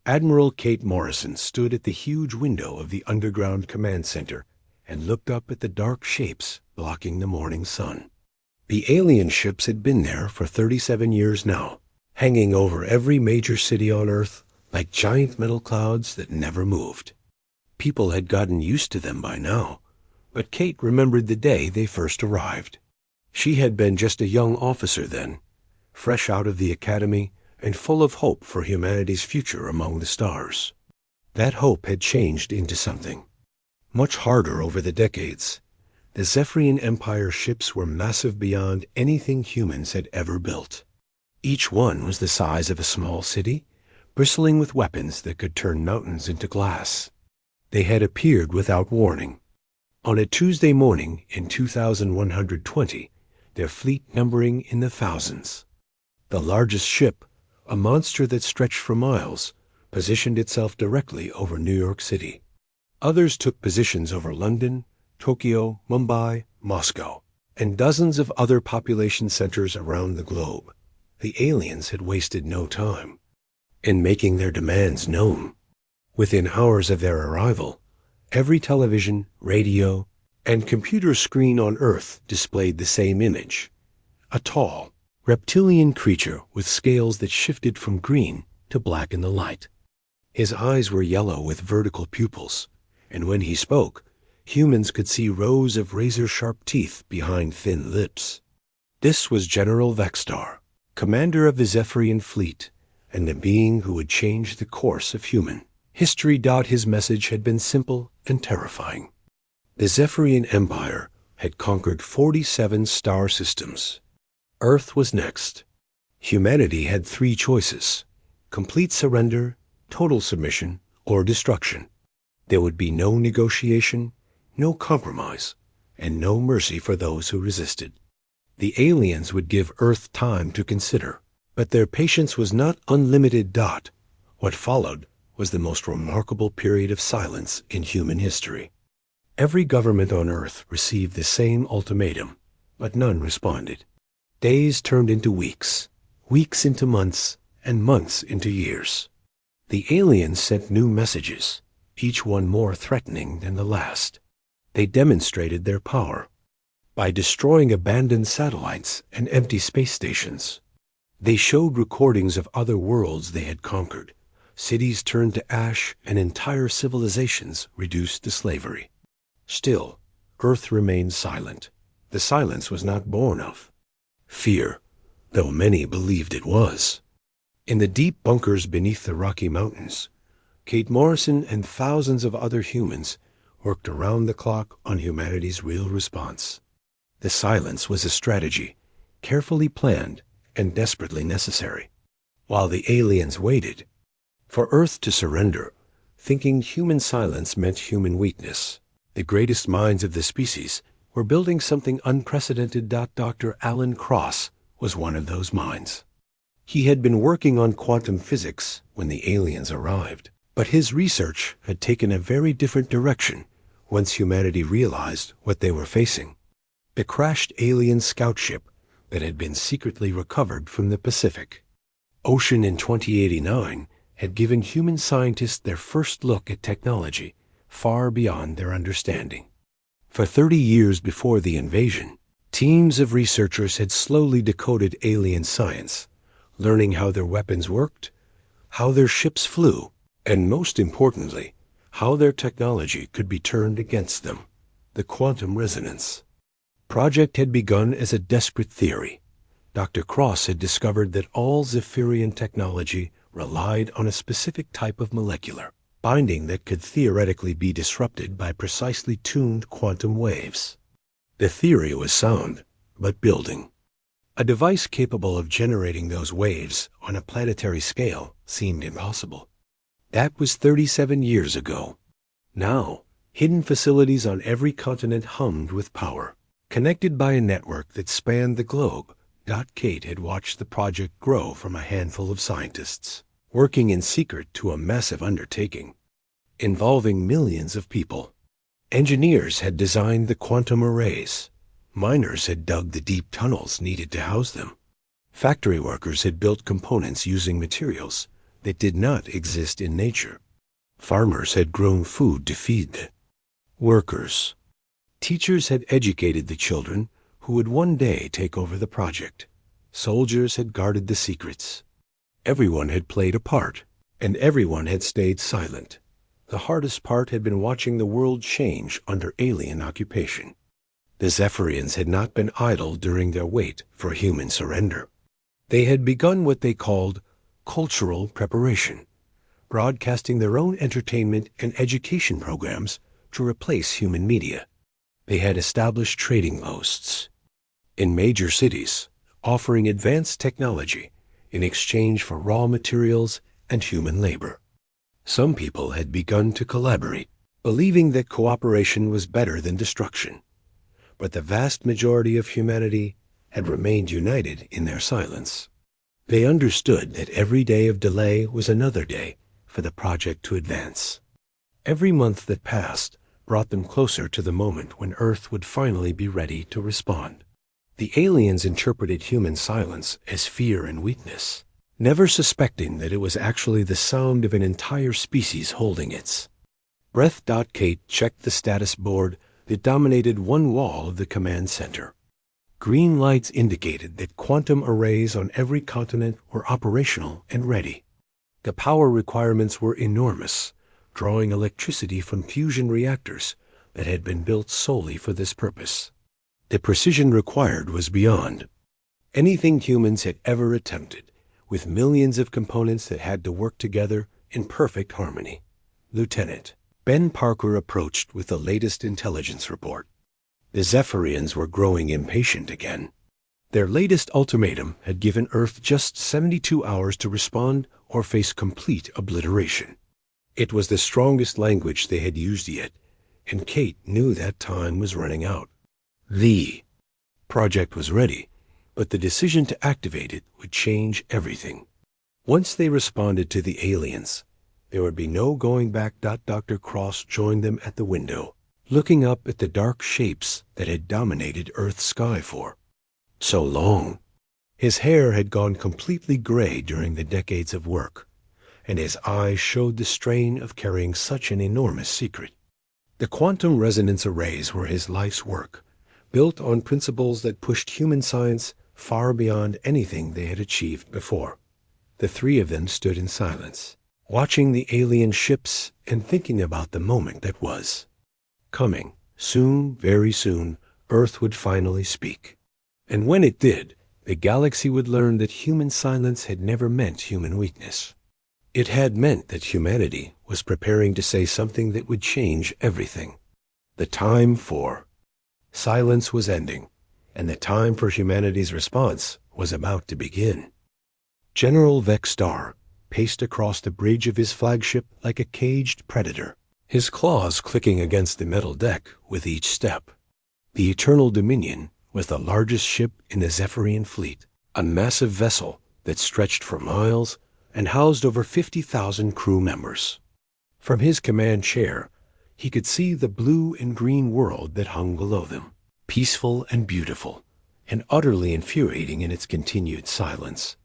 Admiral Kate Morrison stood at the huge window of the underground command center and looked up at the dark shapes blocking the morning sun. The alien ships had been there for 37 years now, hanging over every major city on Earth like giant metal clouds that never moved. People had gotten used to them by now, but Kate remembered the day they first arrived. She had been just a young officer then, fresh out of the academy and full of hope for humanity's future among the stars. That hope had changed into something much harder over the decades. The Zephyrian Empire ships were massive beyond anything humans had ever built. Each one was the size of a small city, bristling with weapons that could turn mountains into glass. They had appeared without warning. On a Tuesday morning in 2120, their fleet numbering in the thousands. The largest ship, a monster that stretched for miles, positioned itself directly over New York City. Others took positions over London, Tokyo, Mumbai, Moscow, and dozens of other population centers around the globe. The aliens had wasted no time in making their demands known. Within hours of their arrival, every television, radio, and computer screen on Earth displayed the same image: a tall, reptilian creature with scales that shifted from green to black in the light. His eyes were yellow with vertical pupils, and when he spoke, humans could see rows of razor-sharp teeth behind thin lips. This was General Vextar, commander of the Zephyrian fleet, and the being who would change the course of human history. His message had been simple and terrifying. The Zephyrian Empire had conquered 47 star systems. Earth was next. Humanity had 3 choices: complete surrender, total submission, or destruction. There would be no negotiation, no compromise, and no mercy for those who resisted. The aliens would give Earth time to consider, but their patience was not unlimited. What followed was the most remarkable period of silence in human history. Every government on Earth received the same ultimatum, but none responded. Days turned into weeks, weeks into months, and months into years. The aliens sent new messages, each one more threatening than the last. They demonstrated their power by destroying abandoned satellites and empty space stations. They showed recordings of other worlds they had conquered, cities turned to ash, and entire civilizations reduced to slavery. Still, Earth remained silent. The silence was not born of fear, though many believed it was. In the deep bunkers beneath the Rocky Mountains, Kate Morrison and thousands of other humans worked around the clock on humanity's real response. The silence was a strategy, carefully planned and desperately necessary. While the aliens waited for Earth to surrender, thinking human silence meant human weakness, the greatest minds of the species were building something unprecedented. Dr. Alan Cross was one of those minds. He had been working on quantum physics when the aliens arrived, but his research had taken a very different direction once humanity realized what they were facing. The crashed alien scout ship that had been secretly recovered from the Pacific Ocean in 2089 had given human scientists their first look at technology far beyond their understanding. For 30 years before the invasion, teams of researchers had slowly decoded alien science, learning how their weapons worked, how their ships flew, and most importantly, how their technology could be turned against them. The quantum resonance project had begun as a desperate theory. Dr. Cross had discovered that all Zephyrian technology relied on a specific type of molecular binding that could theoretically be disrupted by precisely tuned quantum waves. The theory was sound, but building a device capable of generating those waves on a planetary scale seemed impossible. That was 37 years ago. Now, hidden facilities on every continent hummed with power, connected by a network that spanned the globe. Kate had watched the project grow from a handful of scientists, working in secret to a massive undertaking, involving millions of people. Engineers had designed the quantum arrays. Miners had dug the deep tunnels needed to house them. Factory workers had built components using materials that did not exist in nature. Farmers had grown food to feed the workers. Teachers had educated the children who would one day take over the project. Soldiers had guarded the secrets. Everyone had played a part, and everyone had stayed silent. The hardest part had been watching the world change under alien occupation. The Zephyrians had not been idle during their wait for human surrender. They had begun what they called cultural preparation, broadcasting their own entertainment and education programs to replace human media. They had established trading posts in major cities, offering advanced technology in exchange for raw materials and human labor. Some people had begun to collaborate, believing that cooperation was better than destruction. But the vast majority of humanity had remained united in their silence. They understood that every day of delay was another day for the project to advance. Every month that passed brought them closer to the moment when Earth would finally be ready to respond. The aliens interpreted human silence as fear and weakness, never suspecting that it was actually the sound of an entire species holding its breath. Kate checked the status board that dominated one wall of the command center. Green lights indicated that quantum arrays on every continent were operational and ready. The power requirements were enormous, drawing electricity from fusion reactors that had been built solely for this purpose. The precision required was beyond anything humans had ever attempted, with millions of components that had to work together in perfect harmony. Lieutenant Ben Parker approached with the latest intelligence report. The Zephyrians were growing impatient again. Their latest ultimatum had given Earth just 72 hours to respond or face complete obliteration. It was the strongest language they had used yet, and Kate knew that time was running out. The project was ready, but the decision to activate it would change everything. Once they responded to the aliens, there would be no going back. Dr. Cross joined them at the window, looking up at the dark shapes that had dominated Earth's sky for so long. His hair had gone completely gray during the decades of work, and his eyes showed the strain of carrying such an enormous secret. The quantum resonance arrays were his life's work, built on principles that pushed human science far beyond anything they had achieved before. The three of them stood in silence, watching the alien ships and thinking about the moment that was coming. Soon, very soon, Earth would finally speak. And when it did, the galaxy would learn that human silence had never meant human weakness. It had meant that humanity was preparing to say something that would change everything. The time for silence was ending, and the time for humanity's response was about to begin. General Vextar paced across the bridge of his flagship like a caged predator, his claws clicking against the metal deck with each step. The Eternal Dominion was the largest ship in the Zephyrian fleet, a massive vessel that stretched for miles and housed over 50,000 crew members. From his command chair, he could see the blue and green world that hung below them, peaceful and beautiful, and utterly infuriating in its continued silence.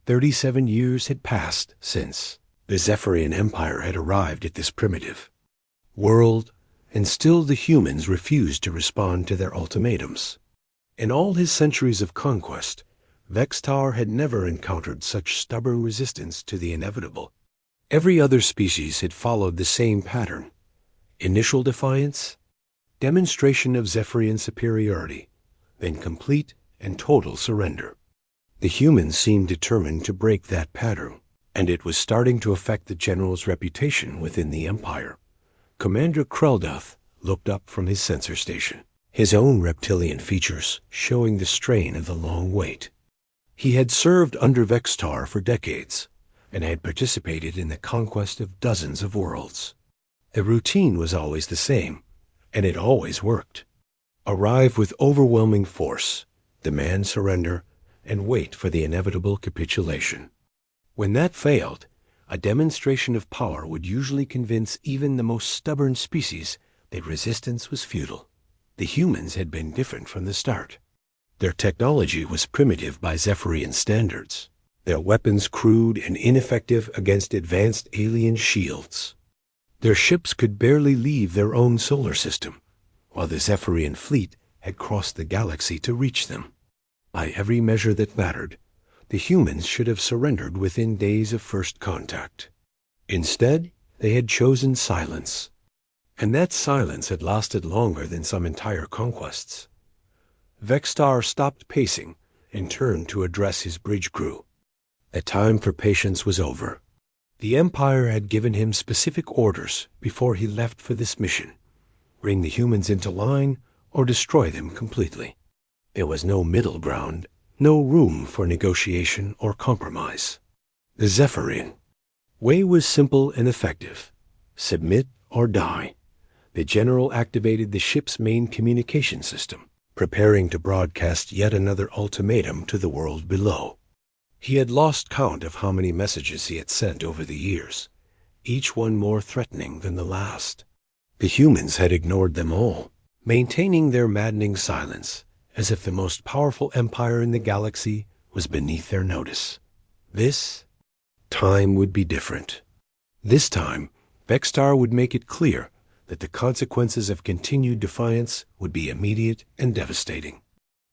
37 years had passed since the Zephyrian Empire had arrived at this primitive world, and still the humans refused to respond to their ultimatums. In all his centuries of conquest, Vextar had never encountered such stubborn resistance to the inevitable. Every other species had followed the same pattern: initial defiance, demonstration of Zephyrian superiority, then complete and total surrender. The humans seemed determined to break that pattern, and it was starting to affect the general's reputation within the Empire. Commander Krelduth looked up from his sensor station, his own reptilian features showing the strain of the long wait. He had served under Vextar for decades, and had participated in the conquest of dozens of worlds. The routine was always the same, and it always worked. Arrive with overwhelming force, demand surrender, and wait for the inevitable capitulation. When that failed, a demonstration of power would usually convince even the most stubborn species that resistance was futile. The humans had been different from the start. Their technology was primitive by Zephyrian standards. their weapons crude and ineffective against advanced alien shields. Their ships could barely leave their own solar system, while the Zephyrian fleet had crossed the galaxy to reach them. By every measure that mattered, the humans should have surrendered within days of first contact. Instead, they had chosen silence. And that silence had lasted longer than some entire conquests. Vextar stopped pacing and turned to address his bridge crew. The time for patience was over. The Empire had given him specific orders before he left for this mission: bring the humans into line or destroy them completely. There was no middle ground, no room for negotiation or compromise. The Zephyrian way was simple and effective: submit or die. The general activated the ship's main communication system, preparing to broadcast yet another ultimatum to the world below. He had lost count of how many messages he had sent over the years, each one more threatening than the last. The humans had ignored them all, maintaining their maddening silence, as if the most powerful empire in the galaxy was beneath their notice. This time would be different. This time, Vextar would make it clear that the consequences of continued defiance would be immediate and devastating.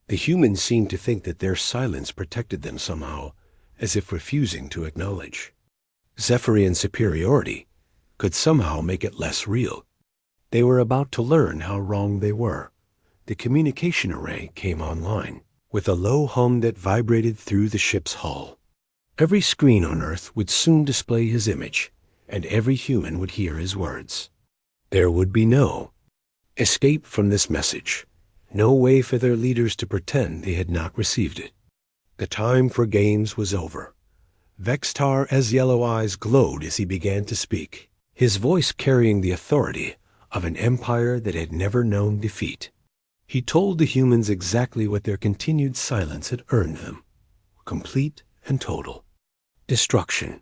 The humans seemed to think that their silence protected them somehow, as if refusing to acknowledge Zephyrian superiority could somehow make it less real. They were about to learn how wrong they were. The communication array came online, with a low hum that vibrated through the ship's hull. Every screen on Earth would soon display his image, and every human would hear his words. There would be no escape from this message, no way for their leaders to pretend they had not received it. The time for games was over. Vextar's yellow eyes glowed as he began to speak, his voice carrying the authority of an empire that had never known defeat. He told the humans exactly what their continued silence had earned them: complete and total destruction.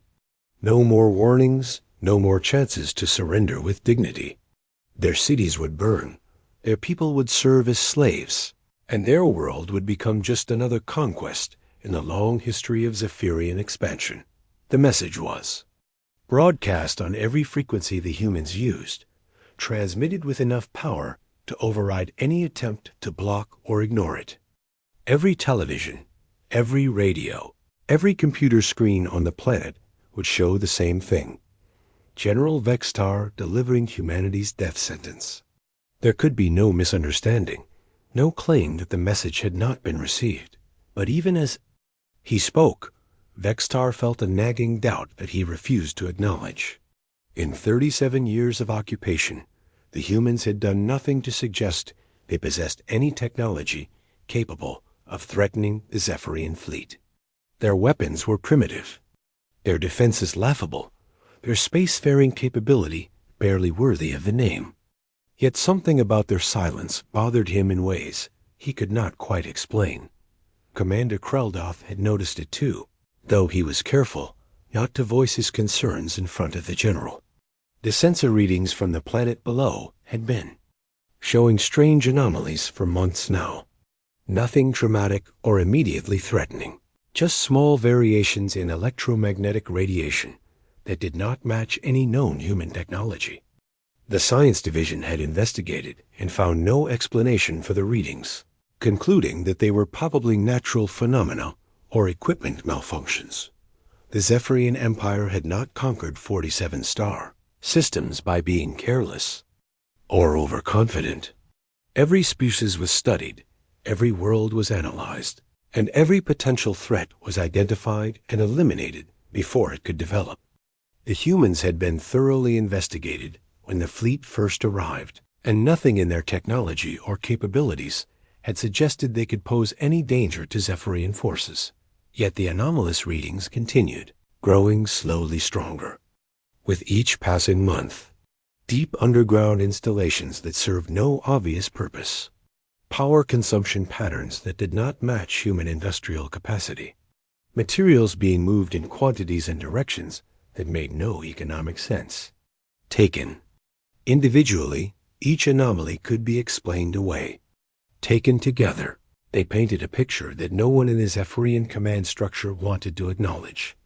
No more warnings, no more chances to surrender with dignity. Their cities would burn, their people would serve as slaves, and their world would become just another conquest in the long history of Zephyrian expansion. The message was broadcast on every frequency the humans used, transmitted with enough power to override any attempt to block or ignore it. Every television, every radio, every computer screen on the planet would show the same thing: General Vextar delivering humanity's death sentence. There could be no misunderstanding, no claim that the message had not been received. But even as he spoke, Vextar felt a nagging doubt that he refused to acknowledge. In 37 years of occupation, the humans had done nothing to suggest they possessed any technology capable of threatening the Zephyrian fleet. Their weapons were primitive, their defenses laughable, their spacefaring capability barely worthy of the name. Yet something about their silence bothered him in ways he could not quite explain. Commander Kreldoth had noticed it too, though he was careful not to voice his concerns in front of the general. The sensor readings from the planet below had been showing strange anomalies for months now. Nothing traumatic or immediately threatening, just small variations in electromagnetic radiation that did not match any known human technology. The science division had investigated and found no explanation for the readings, concluding that they were probably natural phenomena or equipment malfunctions. The Zephyrian Empire had not conquered 47 star systems by being careless or overconfident. Every species was studied, every world was analyzed, and every potential threat was identified and eliminated before it could develop. The humans had been thoroughly investigated when the fleet first arrived, and nothing in their technology or capabilities had suggested they could pose any danger to Zephyrian forces. Yet the anomalous readings continued, growing slowly stronger. With each passing month, deep underground installations that served no obvious purpose, power consumption patterns that did not match human industrial capacity, materials being moved in quantities and directions that made no economic sense. Taken individually, each anomaly could be explained away. Taken together, They painted a picture that no one in his Zephyrian command structure wanted to acknowledge.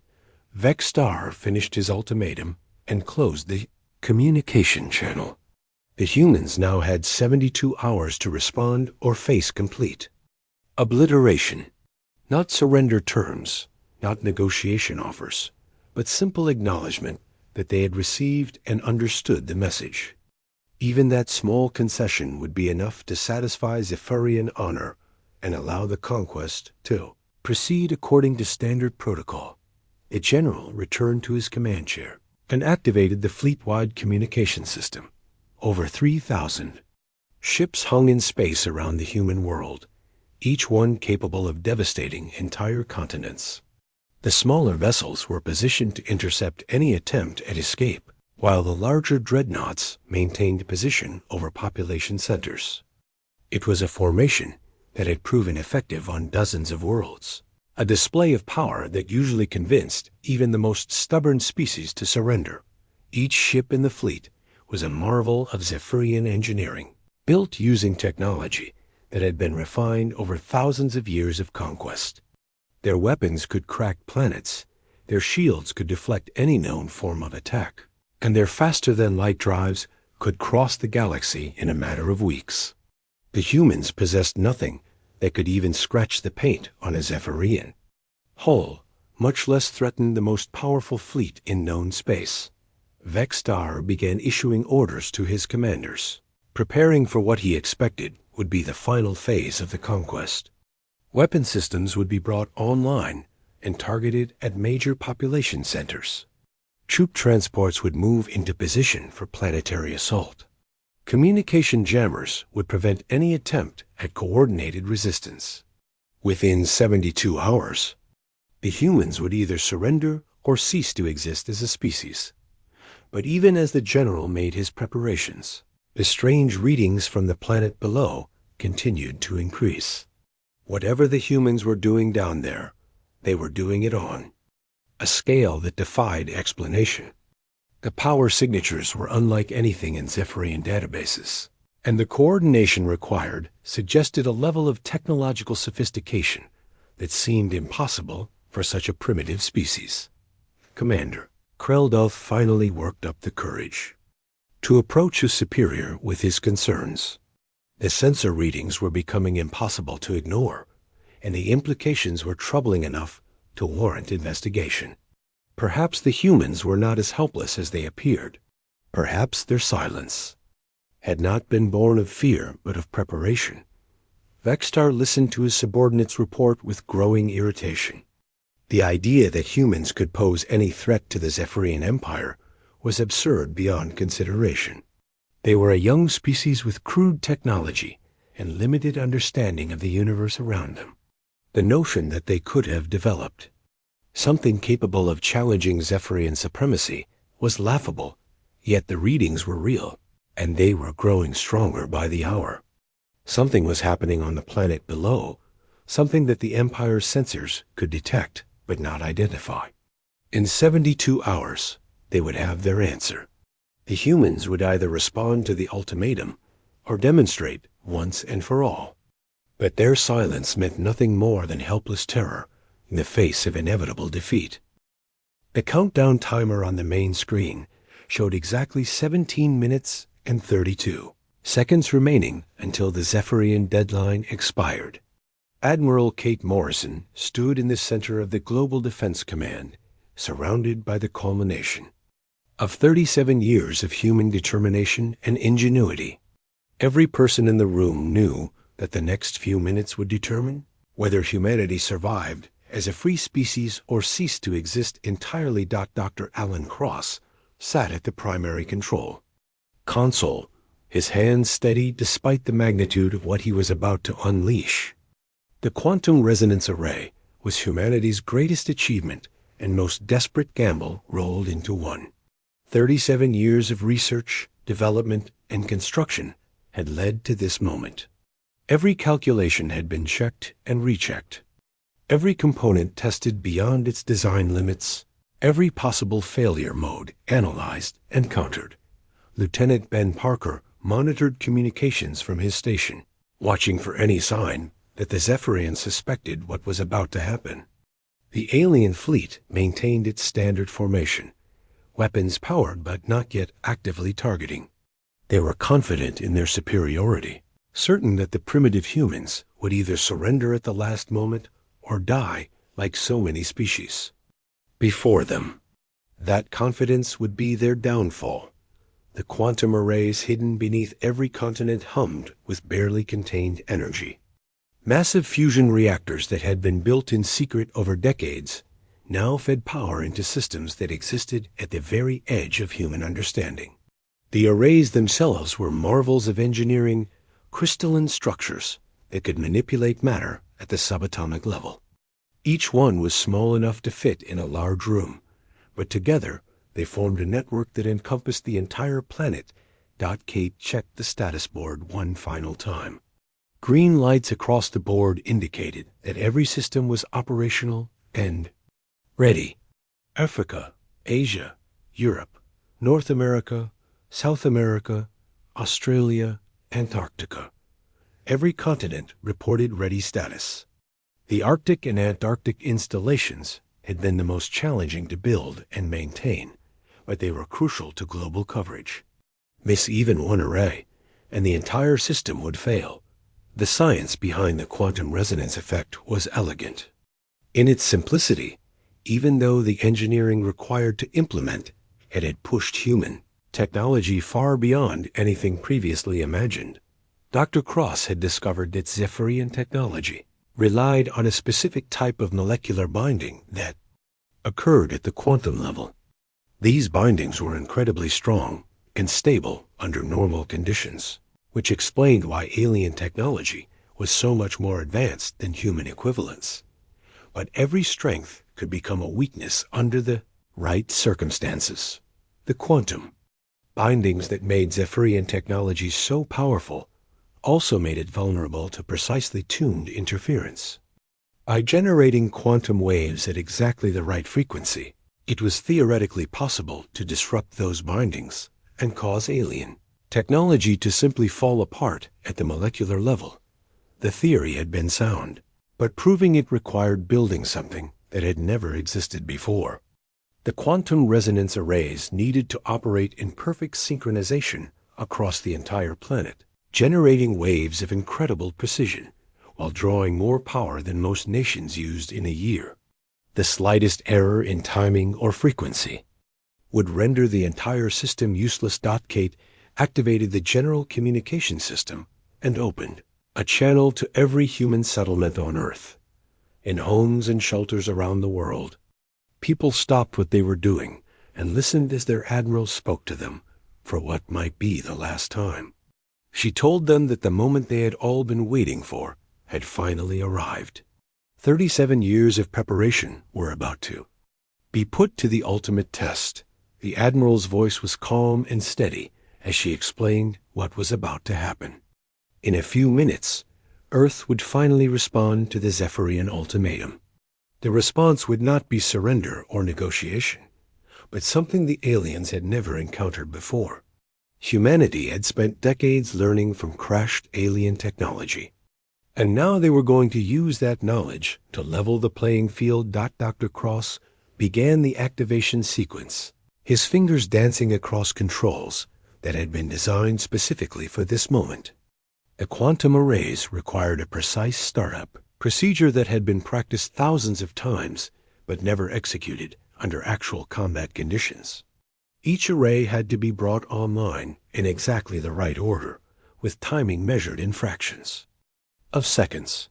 Vexstar finished his ultimatum and closed the communication channel. The humans now had 72 hours to respond or face complete obliteration. Not surrender terms, not negotiation offers, but simple acknowledgement that they had received and understood the message. Even that small concession would be enough to satisfy Zephyrian honor and allow the conquest to proceed according to standard protocol. The general returned to his command chair and activated the fleet-wide communication system. Over 3,000 ships hung in space around the human world, each one capable of devastating entire continents. The smaller vessels were positioned to intercept any attempt at escape, while the larger dreadnoughts maintained position over population centers. It was a formation that had proven effective on dozens of worlds, a display of power that usually convinced even the most stubborn species to surrender. Each ship in the fleet was a marvel of Zephyrian engineering, built using technology that had been refined over thousands of years of conquest. Their weapons could crack planets, their shields could deflect any known form of attack, and their faster-than-light drives could cross the galaxy in a matter of weeks. The humans possessed nothing that could even scratch the paint on a Zephyrian hull, much less threaten the most powerful fleet in known space. Vexstar began issuing orders to his commanders, preparing for what he expected would be the final phase of the conquest. Weapon systems would be brought online and targeted at major population centers. Troop transports would move into position for planetary assault. Communication jammers would prevent any attempt at coordinated resistance. Within 72 hours, the humans would either surrender or cease to exist as a species. But even as the general made his preparations, the strange readings from the planet below continued to increase. Whatever the humans were doing down there, they were doing it on a scale that defied explanation. The power signatures were unlike anything in Zephyrian databases, and the coordination required suggested a level of technological sophistication that seemed impossible for such a primitive species. Commander, Kreldoth finally worked up the courage to approach his superior with his concerns. The sensor readings were becoming impossible to ignore, and the implications were troubling enough to warrant investigation. Perhaps the humans were not as helpless as they appeared. Perhaps their silence had not been born of fear but of preparation. Vexstar listened to his subordinate's report with growing irritation. The idea that humans could pose any threat to the Zephyrian Empire was absurd beyond consideration. They were a young species with crude technology and limited understanding of the universe around them. The notion that they could have developed something capable of challenging Zephyrian supremacy was laughable, yet the readings were real, and they were growing stronger by the hour. Something was happening on the planet below, something that the Empire's sensors could detect but not identify. In 72 hours, they would have their answer. The humans would either respond to the ultimatum or demonstrate once and for all. But their silence meant nothing more than helpless terror in the face of inevitable defeat. The countdown timer on the main screen showed exactly 17 minutes and 32 seconds remaining until the Zephyrian deadline expired. Admiral Kate Morrison stood in the center of the Global Defense Command, surrounded by the culmination of 37 years of human determination and ingenuity. Every person in the room knew that the next few minutes would determine whether humanity survived as a free species or ceased to exist entirely. Dr. Alan Cross sat at the primary control console, his hands steady despite the magnitude of what he was about to unleash. The quantum resonance array was humanity's greatest achievement and most desperate gamble rolled into one. 37 years of research, development, and construction had led to this moment. Every calculation had been checked and rechecked. Every component tested beyond its design limits. Every possible failure mode analyzed and countered. Lieutenant Ben Parker monitored communications from his station, watching for any sign that the Zephyrians suspected what was about to happen. The alien fleet maintained its standard formation, weapons powered but not yet actively targeting. They were confident in their superiority, certain that the primitive humans would either surrender at the last moment or die like so many species before them. That confidence would be their downfall. The quantum arrays hidden beneath every continent hummed with barely contained energy. Massive fusion reactors that had been built in secret over decades now fed power into systems that existed at the very edge of human understanding. The arrays themselves were marvels of engineering, crystalline structures that could manipulate matter at the subatomic level. Each one was small enough to fit in a large room, but together they formed a network that encompassed the entire planet. Kate checked the status board one final time. Green lights across the board indicated that every system was operational and ready. Africa, Asia, Europe, North America, South America, Australia, Antarctica. Every continent reported ready status. The Arctic and Antarctic installations had been the most challenging to build and maintain, but they were crucial to global coverage. Miss even one array, and the entire system would fail. The science behind the quantum resonance effect was elegant. In its simplicity, even though the engineering required to implement it had pushed human technology far beyond anything previously imagined. Dr. Cross had discovered that Zephyrian technology relied on a specific type of molecular binding that occurred at the quantum level. These bindings were incredibly strong and stable under normal conditions, which explained why alien technology was so much more advanced than human equivalents. But every strength could become a weakness under the right circumstances. The quantum bindings that made Zephyrian technology so powerful also made it vulnerable to precisely tuned interference. By generating quantum waves at exactly the right frequency, it was theoretically possible to disrupt those bindings and cause alien technology to simply fall apart at the molecular level. The theory had been sound, but proving it required building something that had never existed before. The quantum resonance arrays needed to operate in perfect synchronization across the entire planet, generating waves of incredible precision while drawing more power than most nations used in a year. The slightest error in timing or frequency would render the entire system useless. Kate activated the general communication system and opened a channel to every human settlement on Earth. In homes and shelters around the world, people stopped what they were doing and listened as their admiral spoke to them for what might be the last time. She told them that the moment they had all been waiting for had finally arrived. 37 years of preparation were about to be put to the ultimate test. The admiral's voice was calm and steady as she explained what was about to happen. In a few minutes, Earth would finally respond to the Zephyrian ultimatum. The response would not be surrender or negotiation, but something the aliens had never encountered before. Humanity had spent decades learning from crashed alien technology, and now they were going to use that knowledge to level the playing field. Dr. Cross began the activation sequence, his fingers dancing across controls that had been designed specifically for this moment. The quantum arrays required a precise startup procedure that had been practiced thousands of times but never executed under actual combat conditions. Each array had to be brought online in exactly the right order, with timing measured in fractions of seconds.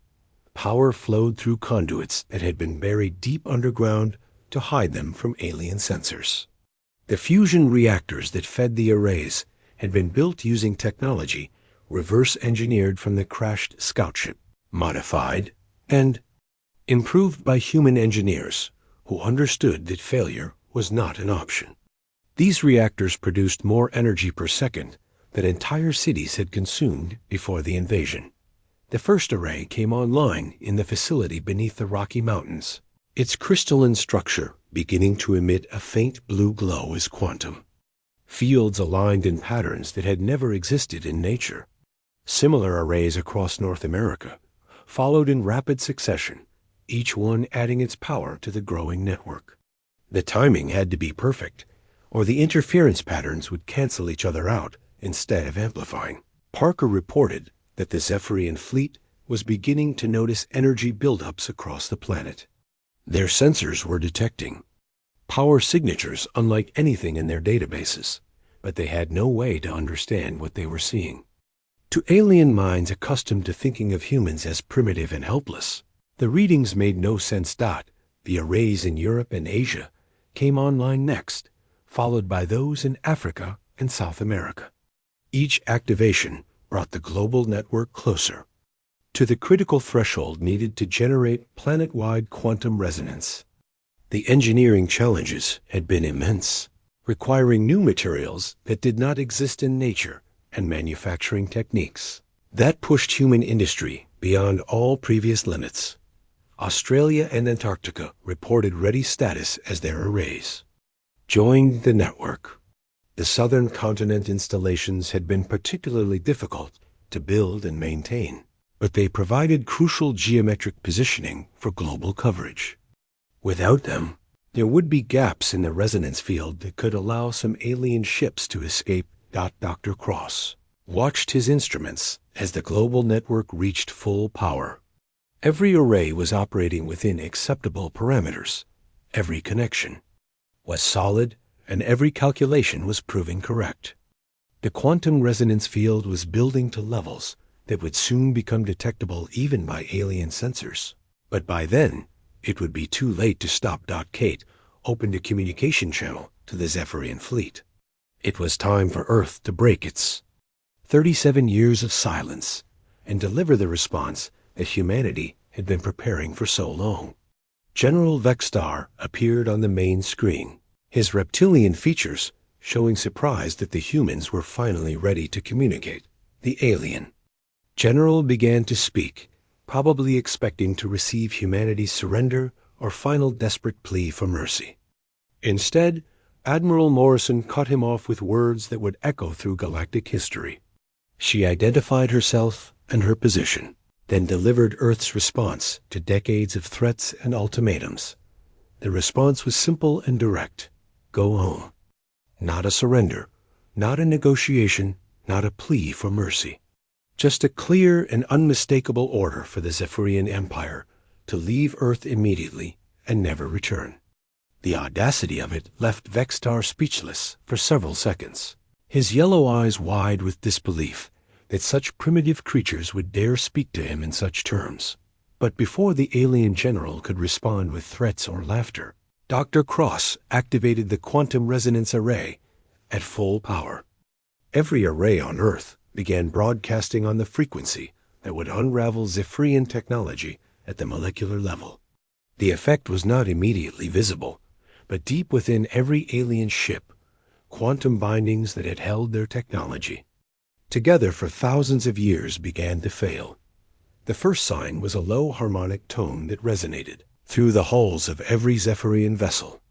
Power flowed through conduits that had been buried deep underground to hide them from alien sensors. The fusion reactors that fed the arrays had been built using technology reverse-engineered from the crashed scout ship, modified and improved by human engineers who understood that failure was not an option. These reactors produced more energy per second than entire cities had consumed before the invasion. The first array came online in the facility beneath the Rocky Mountains, its crystalline structure beginning to emit a faint blue glow as quantum fields aligned in patterns that had never existed in nature. Similar arrays across North America followed in rapid succession, each one adding its power to the growing network. The timing had to be perfect, or the interference patterns would cancel each other out instead of amplifying. Parker reported that the Zephyrian fleet was beginning to notice energy buildups across the planet. Their sensors were detecting power signatures unlike anything in their databases, but they had no way to understand what they were seeing. To alien minds accustomed to thinking of humans as primitive and helpless, the readings made no sense. The arrays in Europe and Asia came online next, followed by those in Africa and South America. Each activation brought the global network closer to the critical threshold needed to generate planet-wide quantum resonance. The engineering challenges had been immense, requiring new materials that did not exist in nature and manufacturing techniques that pushed human industry beyond all previous limits. Australia and Antarctica reported ready status as their arrays joined the network. The southern continent installations had been particularly difficult to build and maintain, but they provided crucial geometric positioning for global coverage. Without them, there would be gaps in the resonance field that could allow some alien ships to escape. Dr. Cross watched his instruments as the global network reached full power. Every array was operating within acceptable parameters. Every connection was solid, and every calculation was proving correct. The quantum resonance field was building to levels that would soon become detectable even by alien sensors. But by then, it would be too late to stop. Kate opened a communication channel to the Zephyrian fleet. It was time for Earth to break its 37 years of silence and deliver the response that humanity had been preparing for so long. General Vextar appeared on the main screen, his reptilian features showing surprise that the humans were finally ready to communicate. The alien general began to speak, probably expecting to receive humanity's surrender or final desperate plea for mercy. Instead, Admiral Morrison cut him off with words that would echo through galactic history. She identified herself and her position, then delivered Earth's response to decades of threats and ultimatums. The response was simple and direct. Go home. Not a surrender, not a negotiation, not a plea for mercy. Just a clear and unmistakable order for the Zephyrian Empire to leave Earth immediately and never return. The audacity of it left Vextar speechless for several seconds, his yellow eyes wide with disbelief that such primitive creatures would dare speak to him in such terms. But before the alien general could respond with threats or laughter, Dr. Cross activated the quantum resonance array at full power. Every array on Earth began broadcasting on the frequency that would unravel Zephyrian technology at the molecular level. The effect was not immediately visible, but deep within every alien ship, quantum bindings that had held their technology together for thousands of years began to fail. The first sign was a low harmonic tone that resonated through the hulls of every Zephyrian vessel.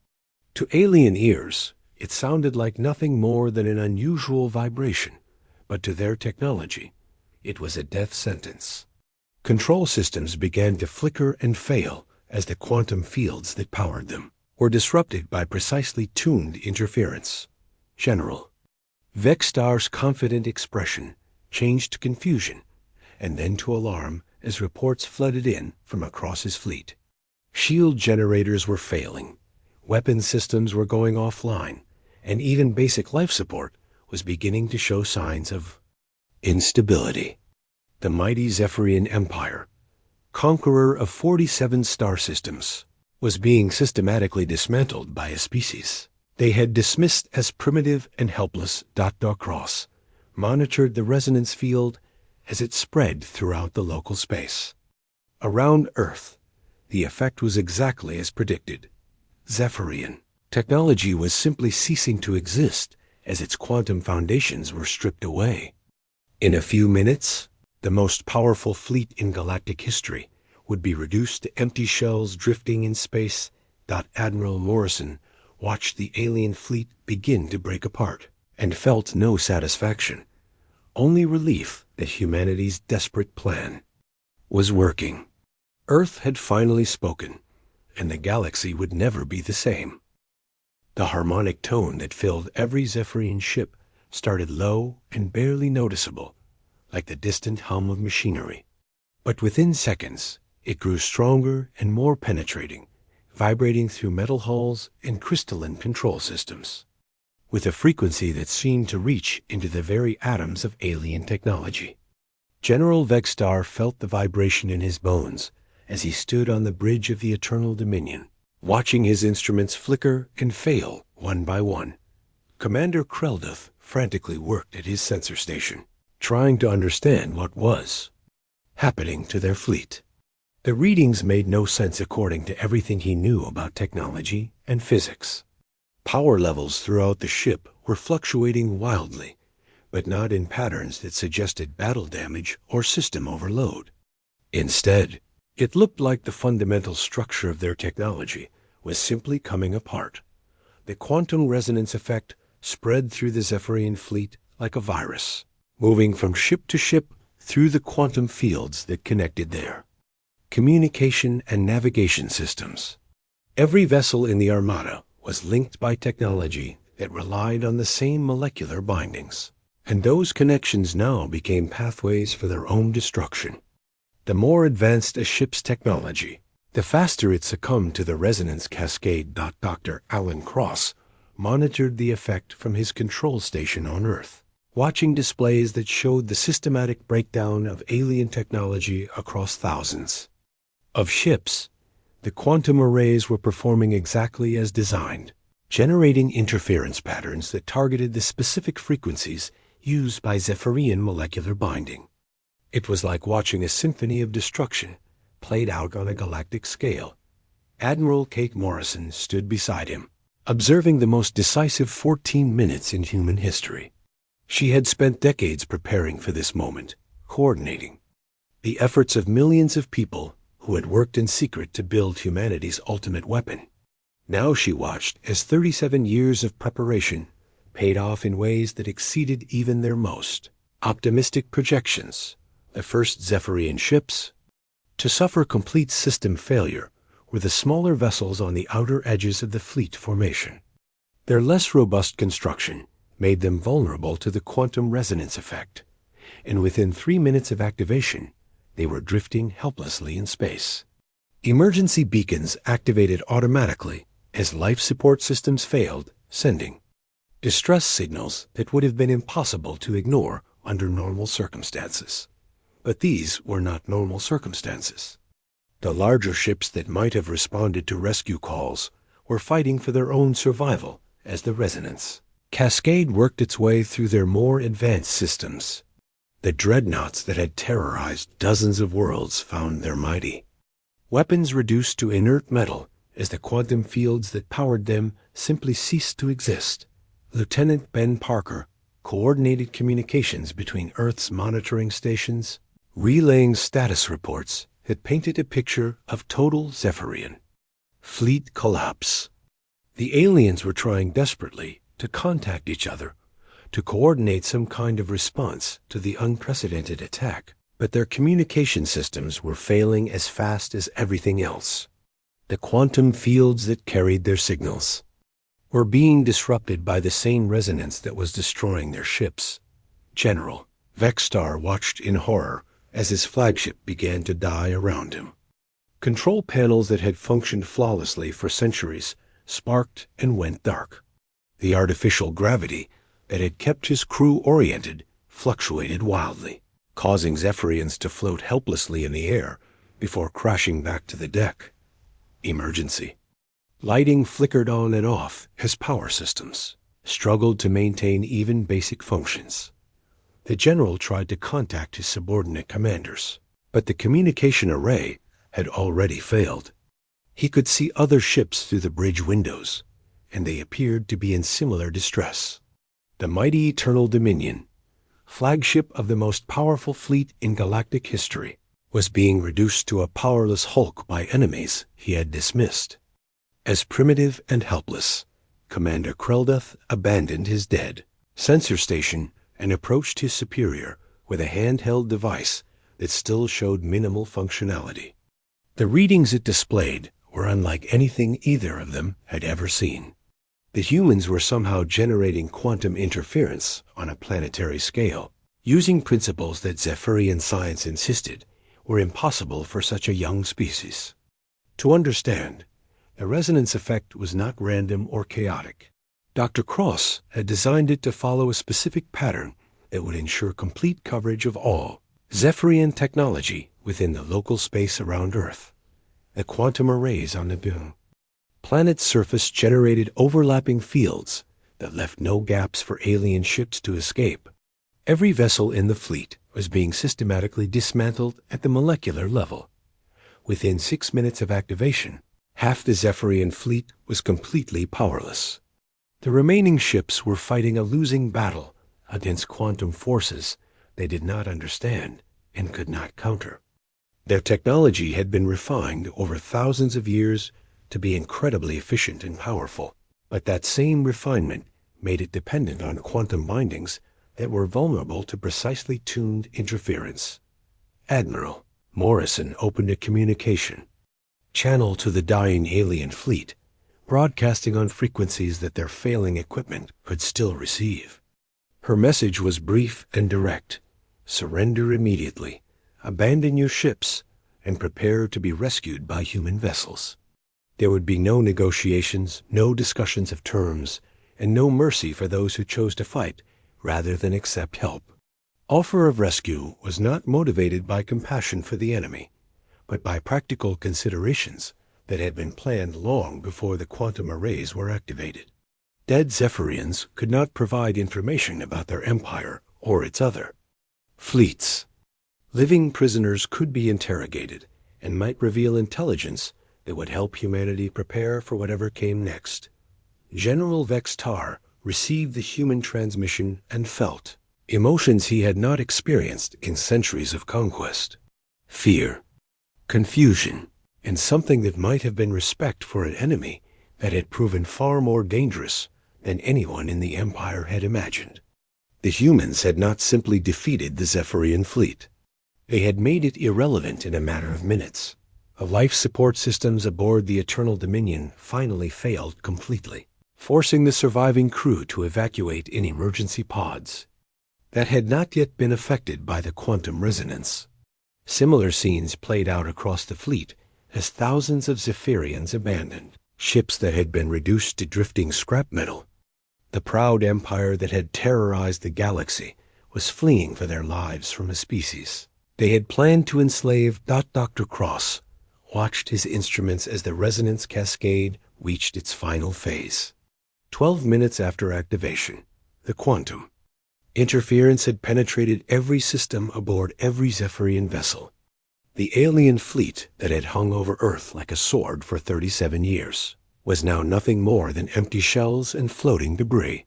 To alien ears, it sounded like nothing more than an unusual vibration, but to their technology, it was a death sentence. Control systems began to flicker and fail as the quantum fields that powered them were disrupted by precisely tuned interference. General Vextar's confident expression changed to confusion and then to alarm as reports flooded in from across his fleet. Shield generators were failing, weapon systems were going offline, and even basic life support was beginning to show signs of instability. The mighty Zephyrian Empire, conqueror of 47 star systems, was being systematically dismantled by a species they had dismissed as primitive and helpless. Cross monitored the resonance field as it spread throughout the local space. Around Earth, the effect was exactly as predicted. Zephyrian technology was simply ceasing to exist as its quantum foundations were stripped away. In a few minutes, the most powerful fleet in galactic history would be reduced to empty shells drifting in space. Admiral Morrison watched the alien fleet begin to break apart and felt no satisfaction, only relief that humanity's desperate plan was working. Earth had finally spoken, and the galaxy would never be the same. The harmonic tone that filled every Zephyrian ship started low and barely noticeable, like the distant hum of machinery. But within seconds, it grew stronger and more penetrating, vibrating through metal hulls and crystalline control systems, with a frequency that seemed to reach into the very atoms of alien technology. General Vegstar felt the vibration in his bones as he stood on the bridge of the Eternal Dominion, watching his instruments flicker and fail one by one. Commander Krelduth frantically worked at his sensor station, trying to understand what was happening to their fleet. The readings made no sense according to everything he knew about technology and physics. Power levels throughout the ship were fluctuating wildly, but not in patterns that suggested battle damage or system overload. Instead, it looked like the fundamental structure of their technology was simply coming apart. The quantum resonance effect spread through the Zephyrian fleet like a virus, moving from ship to ship through the quantum fields that connected there. Communication and navigation systems. Every vessel in the Armada was linked by technology that relied on the same molecular bindings, and those connections now became pathways for their own destruction. The more advanced a ship's technology, the faster it succumbed to the resonance cascade. Dr. Alan Cross monitored the effect from his control station on Earth, watching displays that showed the systematic breakdown of alien technology across thousands of ships. The quantum arrays were performing exactly as designed, generating interference patterns that targeted the specific frequencies used by Zephyrian molecular binding. It was like watching a symphony of destruction played out on a galactic scale. Admiral Kate Morrison stood beside him, observing the most decisive 14 minutes in human history. She had spent decades preparing for this moment, coordinating the efforts of millions of people who had worked in secret to build humanity's ultimate weapon. Now she watched as 37 years of preparation paid off in ways that exceeded even their most optimistic projections. The first Zephyrian ships to suffer complete system failure were the smaller vessels on the outer edges of the fleet formation. Their less robust construction made them vulnerable to the quantum resonance effect, and within 3 minutes of activation, they were drifting helplessly in space. Emergency beacons activated automatically as life support systems failed, sending distress signals that would have been impossible to ignore under normal circumstances. But these were not normal circumstances. The larger ships that might have responded to rescue calls were fighting for their own survival as the resonance cascade worked its way through their more advanced systems. The dreadnoughts that had terrorized dozens of worlds found their mighty weapons reduced to inert metal as the quantum fields that powered them simply ceased to exist. Lieutenant Ben Parker coordinated communications between Earth's monitoring stations, relaying status reports that painted a picture of total Zephyrian fleet collapse. The aliens were trying desperately to contact each other, to coordinate some kind of response to the unprecedented attack, but their communication systems were failing as fast as everything else. The quantum fields that carried their signals were being disrupted by the same resonance that was destroying their ships. General Vegstar watched in horror as his flagship began to die around him. Control panels that had functioned flawlessly for centuries sparked and went dark. The artificial gravity that had kept his crew oriented fluctuated wildly, causing Zephyrians to float helplessly in the air before crashing back to the deck. Emergency. Lighting flickered on and off as power systems struggled to maintain even basic functions. The general tried to contact his subordinate commanders, but the communication array had already failed. He could see other ships through the bridge windows, and they appeared to be in similar distress. The mighty Eternal Dominion, flagship of the most powerful fleet in galactic history, was being reduced to a powerless hulk by enemies he had dismissed. As primitive and helpless, Commander Krelduth abandoned his dead sensor station and approached his superior with a handheld device that still showed minimal functionality. The readings it displayed were unlike anything either of them had ever seen. The humans were somehow generating quantum interference on a planetary scale, using principles that Zephyrian science insisted were impossible for such a young species. To understand, the resonance effect was not random or chaotic. Dr. Cross had designed it to follow a specific pattern that would ensure complete coverage of all Zephyrian technology within the local space around Earth. The quantum arrays on Nibiru. Planet's surface generated overlapping fields that left no gaps for alien ships to escape. Every vessel in the fleet was being systematically dismantled at the molecular level. Within 6 minutes of activation, half the Zephyrian fleet was completely powerless. The remaining ships were fighting a losing battle against quantum forces they did not understand and could not counter. Their technology had been refined over thousands of years to be incredibly efficient and powerful, but that same refinement made it dependent on quantum bindings that were vulnerable to precisely tuned interference. Admiral Morrison opened a communication channel to the dying alien fleet, broadcasting on frequencies that their failing equipment could still receive. Her message was brief and direct. Surrender immediately, abandon your ships, and prepare to be rescued by human vessels. There would be no negotiations, no discussions of terms, and no mercy for those who chose to fight rather than accept help. Offer of rescue was not motivated by compassion for the enemy, but by practical considerations that had been planned long before the quantum arrays were activated. Dead Zephyrians could not provide information about their empire or its other fleets. Living prisoners could be interrogated and might reveal intelligence that would help humanity prepare for whatever came next. General Vex Tar received the human transmission and felt emotions he had not experienced in centuries of conquest. Fear, confusion, and something that might have been respect for an enemy that had proven far more dangerous than anyone in the Empire had imagined. The humans had not simply defeated the Zephyrian fleet. They had made it irrelevant in a matter of minutes. The life support systems aboard the Eternal Dominion finally failed completely, forcing the surviving crew to evacuate in emergency pods that had not yet been affected by the quantum resonance. Similar scenes played out across the fleet as thousands of Zephyrians abandoned ships that had been reduced to drifting scrap metal. The proud empire that had terrorized the galaxy was fleeing for their lives from a species they had planned to enslave. Dr. Cross watched his instruments as the resonance cascade reached its final phase. 12 minutes after activation, the quantum interference had penetrated every system aboard every Zephyrian vessel. The alien fleet that had hung over Earth like a sword for 37 years was now nothing more than empty shells and floating debris.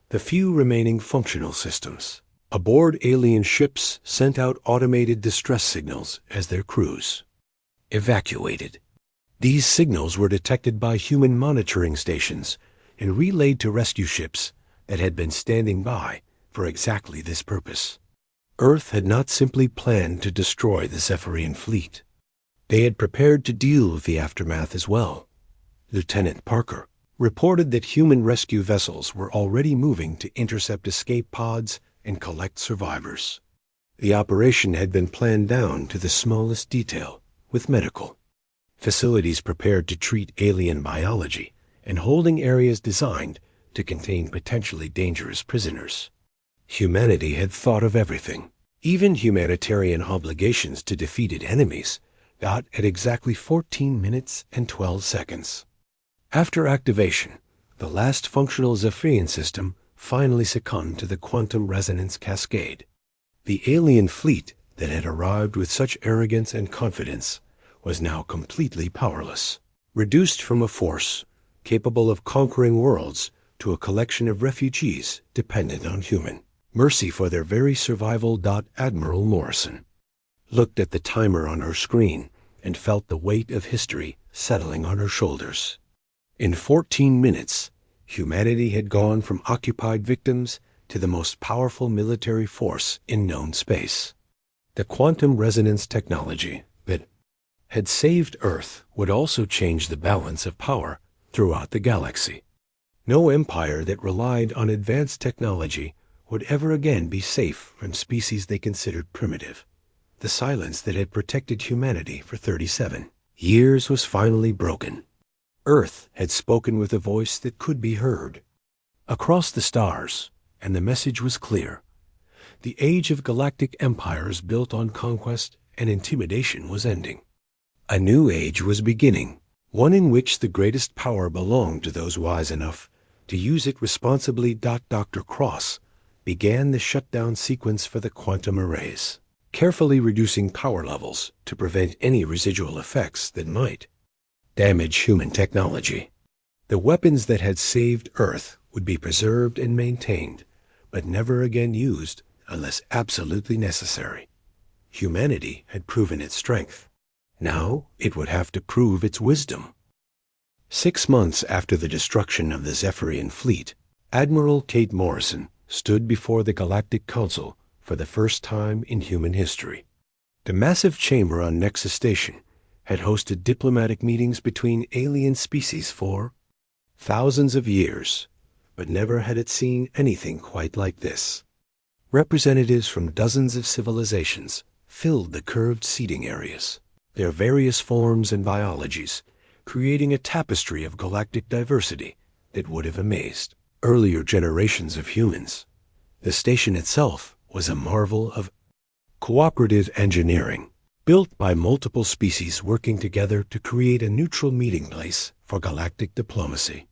The few remaining functional systems aboard alien ships sent out automated distress signals as their crews evacuated. These signals were detected by human monitoring stations and relayed to rescue ships that had been standing by for exactly this purpose. Earth had not simply planned to destroy the Zephyrian fleet. They had prepared to deal with the aftermath as well. Lieutenant Parker reported that human rescue vessels were already moving to intercept escape pods and collect survivors. The operation had been planned down to the smallest detail, with medical facilities prepared to treat alien biology and holding areas designed to contain potentially dangerous prisoners. Humanity had thought of everything, even humanitarian obligations to defeated enemies, got at exactly 14 minutes and 12 seconds. After activation, the last functional Zephyrian system finally succumbed to the quantum resonance cascade. The alien fleet that had arrived with such arrogance and confidence was now completely powerless, reduced from a force capable of conquering worlds to a collection of refugees dependent on human mercy for their very survival. Admiral Morrison looked at the timer on her screen and felt the weight of history settling on her shoulders. In 14 minutes, humanity had gone from occupied victims to the most powerful military force in known space. The quantum resonance technology that had saved Earth would also change the balance of power throughout the galaxy. No empire that relied on advanced technology would ever again be safe from species they considered primitive. The silence that had protected humanity for 37 years was finally broken. Earth had spoken with a voice that could be heard across the stars, and the message was clear. The age of galactic empires built on conquest and intimidation was ending. A new age was beginning, one in which the greatest power belonged to those wise enough to use it responsibly. Dr. Cross began the shutdown sequence for the quantum arrays, carefully reducing power levels to prevent any residual effects that might damage human technology. The weapons that had saved Earth would be preserved and maintained, but never again used unless absolutely necessary. Humanity had proven its strength. Now it would have to prove its wisdom. 6 months after the destruction of the Zephyrian fleet, Admiral Kate Morrison stood before the Galactic Council for the first time in human history. The massive chamber on Nexus Station had hosted diplomatic meetings between alien species for thousands of years, but never had it seen anything quite like this. Representatives from dozens of civilizations filled the curved seating areas, their various forms and biologies, creating a tapestry of galactic diversity that would have amazed earlier generations of humans. The station itself was a marvel of cooperative engineering, built by multiple species working together to create a neutral meeting place for galactic diplomacy.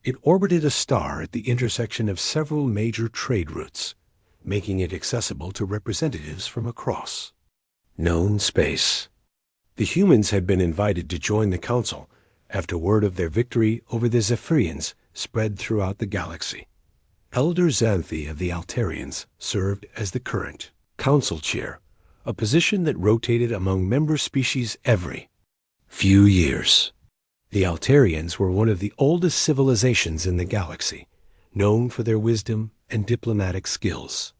It orbited a star at the intersection of several major trade routes, making it accessible to representatives from across known space. The humans had been invited to join the council after word of their victory over the Zephyrians spread throughout the galaxy. Elder Xanthi of the Altarians served as the current council chair, a position that rotated among member species every few years. The Altarians were one of the oldest civilizations in the galaxy, known for their wisdom and diplomatic skills.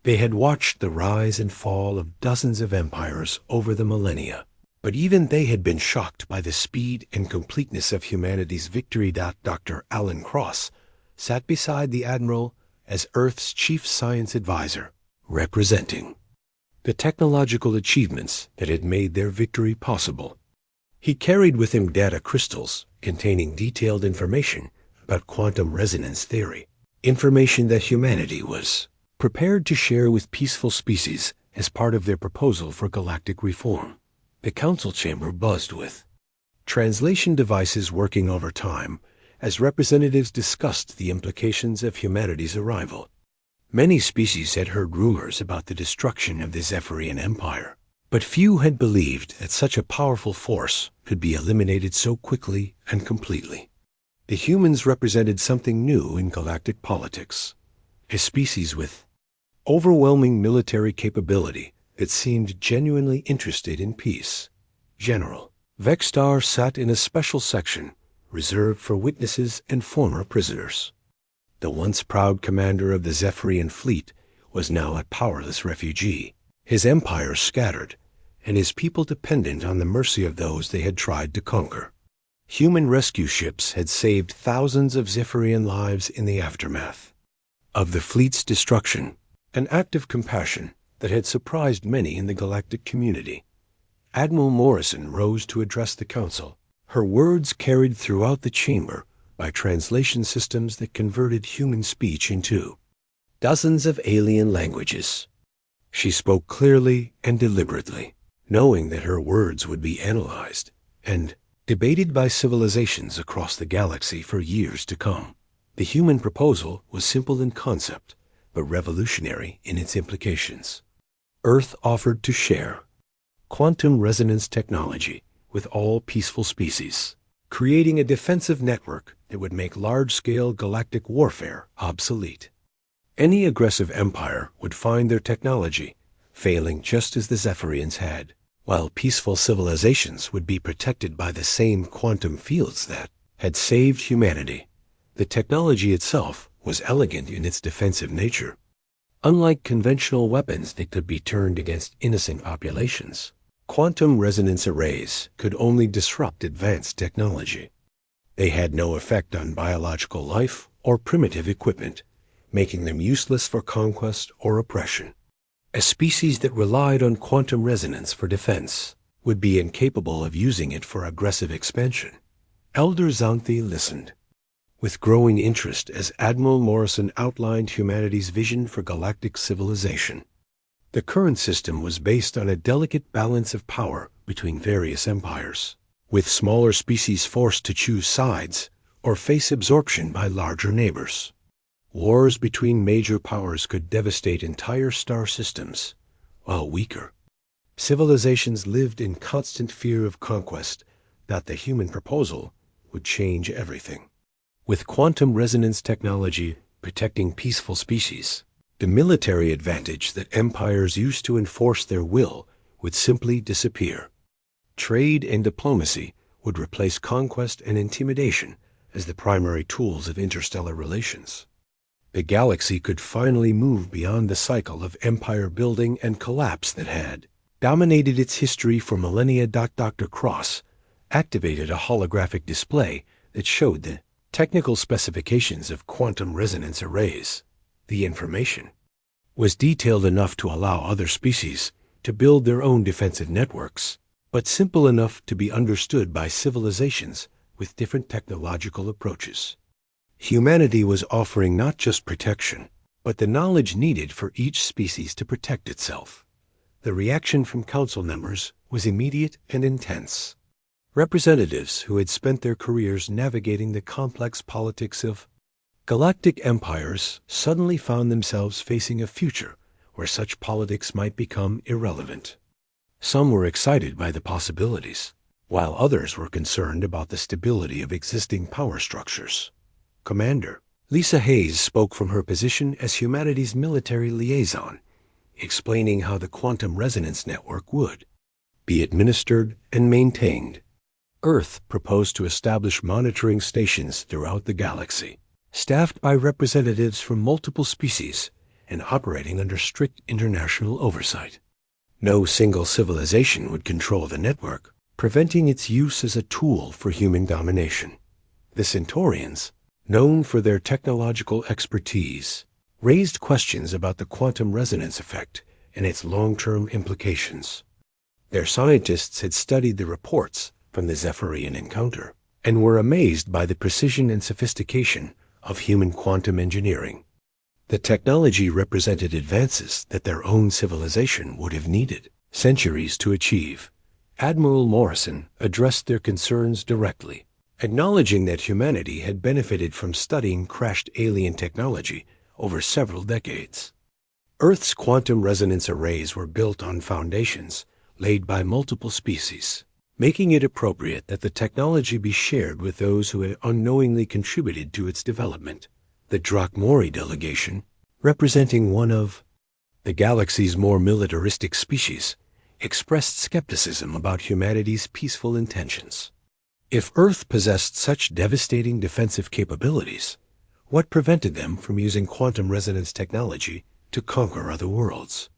They had watched the rise and fall of dozens of empires over the millennia, but even they had been shocked by the speed and completeness of humanity's victory. Dr. Alan Cross sat beside the Admiral as Earth's chief science advisor, representing the technological achievements that had made their victory possible. He carried with him data crystals containing detailed information about quantum resonance theory, information that humanity was prepared to share with peaceful species as part of their proposal for galactic reform. The council chamber buzzed with translation devices working overtime as representatives discussed the implications of humanity's arrival. Many species had heard rumors about the destruction of the Zephyrian Empire, but few had believed that such a powerful force could be eliminated so quickly and completely. The humans represented something new in galactic politics, a species with overwhelming military capability that seemed genuinely interested in peace. General Vextar sat in a special section reserved for witnesses and former prisoners. The once proud commander of the Zephyrian fleet was now a powerless refugee, his empire scattered, and his people dependent on the mercy of those they had tried to conquer. Human rescue ships had saved thousands of Zephyrian lives in the aftermath of the fleet's destruction, an act of compassion that had surprised many in the galactic community. Admiral Morrison rose to address the council, her words carried throughout the chamber by translation systems that converted human speech into dozens of alien languages. She spoke clearly and deliberately, knowing that her words would be analyzed and debated by civilizations across the galaxy for years to come. The human proposal was simple in concept, but revolutionary in its implications. Earth offered to share quantum resonance technology with all peaceful species, creating a defensive network that would make large-scale galactic warfare obsolete. Any aggressive empire would find their technology failing just as the Zephyrians had, while peaceful civilizations would be protected by the same quantum fields that had saved humanity. The technology itself was elegant in its defensive nature. Unlike conventional weapons that could be turned against innocent populations, quantum resonance arrays could only disrupt advanced technology. They had no effect on biological life or primitive equipment, making them useless for conquest or oppression. A species that relied on quantum resonance for defense would be incapable of using it for aggressive expansion. Elder Xanthi listened with growing interest as Admiral Morrison outlined humanity's vision for galactic civilization. The current system was based on a delicate balance of power between various empires, with smaller species forced to choose sides or face absorption by larger neighbors. Wars between major powers could devastate entire star systems, while weaker civilizations lived in constant fear of conquest that the human proposal would change everything. With quantum resonance technology protecting peaceful species, the military advantage that empires used to enforce their will would simply disappear. Trade and diplomacy would replace conquest and intimidation as the primary tools of interstellar relations. The galaxy could finally move beyond the cycle of empire building and collapse that had dominated its history for millennia. Dr. Cross activated a holographic display that showed the technical specifications of quantum resonance arrays. The information was detailed enough to allow other species to build their own defensive networks, but simple enough to be understood by civilizations with different technological approaches. Humanity was offering not just protection, but the knowledge needed for each species to protect itself. The reaction from council members was immediate and intense. Representatives who had spent their careers navigating the complex politics of galactic empires suddenly found themselves facing a future where such politics might become irrelevant. Some were excited by the possibilities, while others were concerned about the stability of existing power structures. Commander Lisa Hayes spoke from her position as humanity's military liaison, explaining how the quantum resonance network would be administered and maintained. Earth proposed to establish monitoring stations throughout the galaxy, staffed by representatives from multiple species and operating under strict international oversight. No single civilization would control the network, preventing its use as a tool for human domination. The Centaurians, known for their technological expertise, raised questions about the quantum resonance effect and its long-term implications. Their scientists had studied the reports from the Zephyrian encounter and were amazed by the precision and sophistication of human quantum engineering. The technology represented advances that their own civilization would have needed centuries to achieve. Admiral Morrison addressed their concerns directly, acknowledging that humanity had benefited from studying crashed alien technology over several decades. Earth's quantum resonance arrays were built on foundations laid by multiple species, making it appropriate that the technology be shared with those who had unknowingly contributed to its development. The Drakmori delegation, representing one of the galaxy's more militaristic species, expressed skepticism about humanity's peaceful intentions. If Earth possessed such devastating defensive capabilities, what prevented them from using quantum resonance technology to conquer other worlds?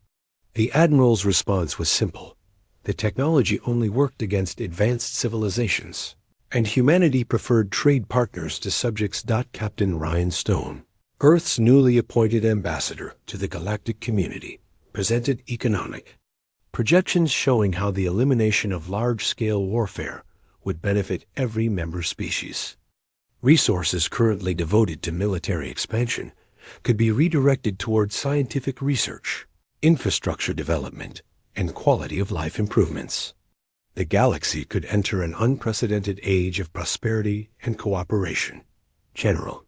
The Admiral's response was simple. The technology only worked against advanced civilizations, and humanity preferred trade partners to subjects. Captain Ryan Stone, Earth's newly appointed ambassador to the galactic community, presented economic projections showing how the elimination of large-scale warfare would benefit every member species. Resources currently devoted to military expansion could be redirected towards scientific research, infrastructure development, and quality of life improvements. The galaxy could enter an unprecedented age of prosperity and cooperation. General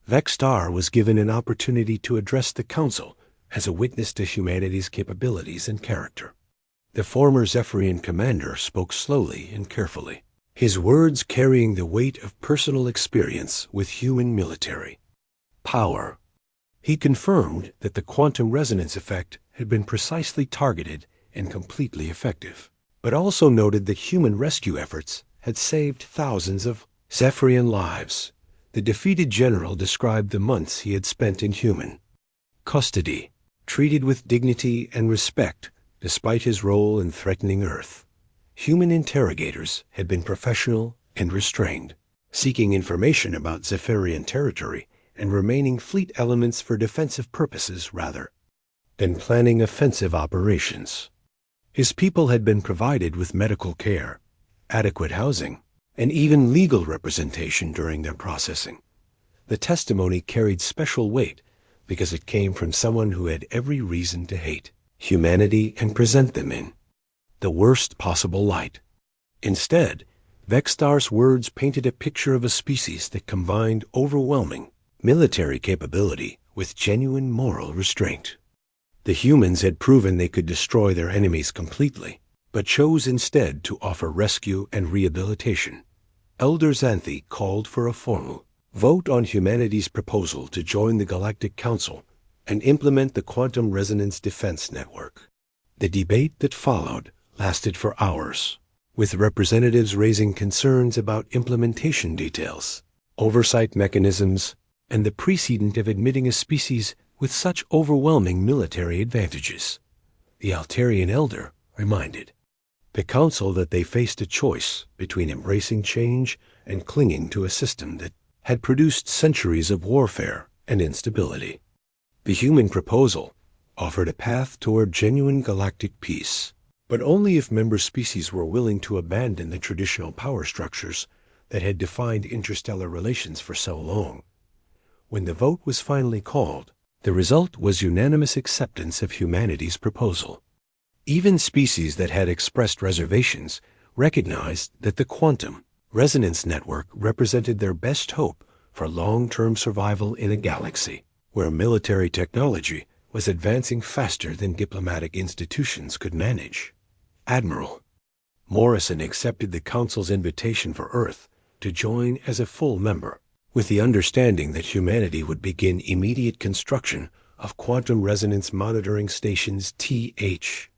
Vextar was given an opportunity to address the Council as a witness to humanity's capabilities and character. The former Zephyrian commander spoke slowly and carefully, his words carrying the weight of personal experience with human military power. He confirmed that the quantum resonance effect had been precisely targeted and completely effective, but also noted that human rescue efforts had saved thousands of Zephyrian lives. The defeated general described the months he had spent in human custody, treated with dignity and respect despite his role in threatening Earth. Human interrogators had been professional and restrained, seeking information about Zephyrian territory and remaining fleet elements for defensive purposes rather than planning offensive operations. His people had been provided with medical care, adequate housing, and even legal representation during their processing. The testimony carried special weight because it came from someone who had every reason to hate humanity and present them in the worst possible light. Instead, Vextar's words painted a picture of a species that combined overwhelming military capability with genuine moral restraint. The humans had proven they could destroy their enemies completely, but chose instead to offer rescue and rehabilitation. Elder Xanthi called for a formal vote on humanity's proposal to join the Galactic Council and implement the Quantum Resonance Defense Network. The debate that followed lasted for hours, with representatives raising concerns about implementation details, oversight mechanisms, and the precedent of admitting a species with such overwhelming military advantages. The Altarian elder reminded the council that they faced a choice between embracing change and clinging to a system that had produced centuries of warfare and instability. The human proposal offered a path toward genuine galactic peace, but only if member species were willing to abandon the traditional power structures that had defined interstellar relations for so long. When the vote was finally called, the result was unanimous acceptance of humanity's proposal. Even species that had expressed reservations recognized that the Quantum Resonance Network represented their best hope for long-term survival in a galaxy where military technology was advancing faster than diplomatic institutions could manage. Admiral Morrison accepted the Council's invitation for Earth to join as a full member, with the understanding that humanity would begin immediate construction of Quantum Resonance Monitoring Stations TH